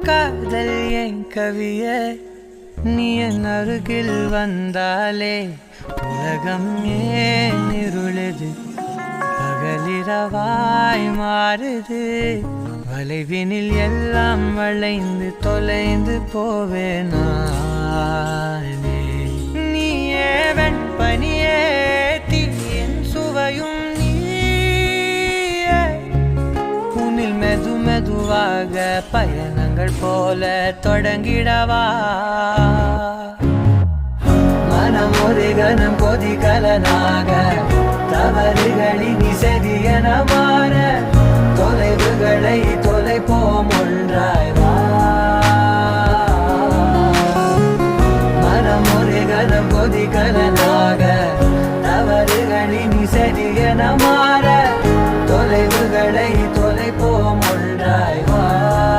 காதல் என் கவியே நீ என் அருகில் வந்தாலே உலகம் ஏன் இருளுது பகலிரவாய் மாறுது வளைவினில் எல்லாம் வளைந்து தொலைந்து போவேனே நீயே வெண்பனியே தீயின் சுவையும் நீயே உன்னில் மெதுவாக பயணங்கள் போல தொடங்கிடவா மனம் ஒரு கணம் கொதிகலனாக தவறுகளின் செவியன மாற தொலைவுகளை தொலைப்போம் ஒன்றாய்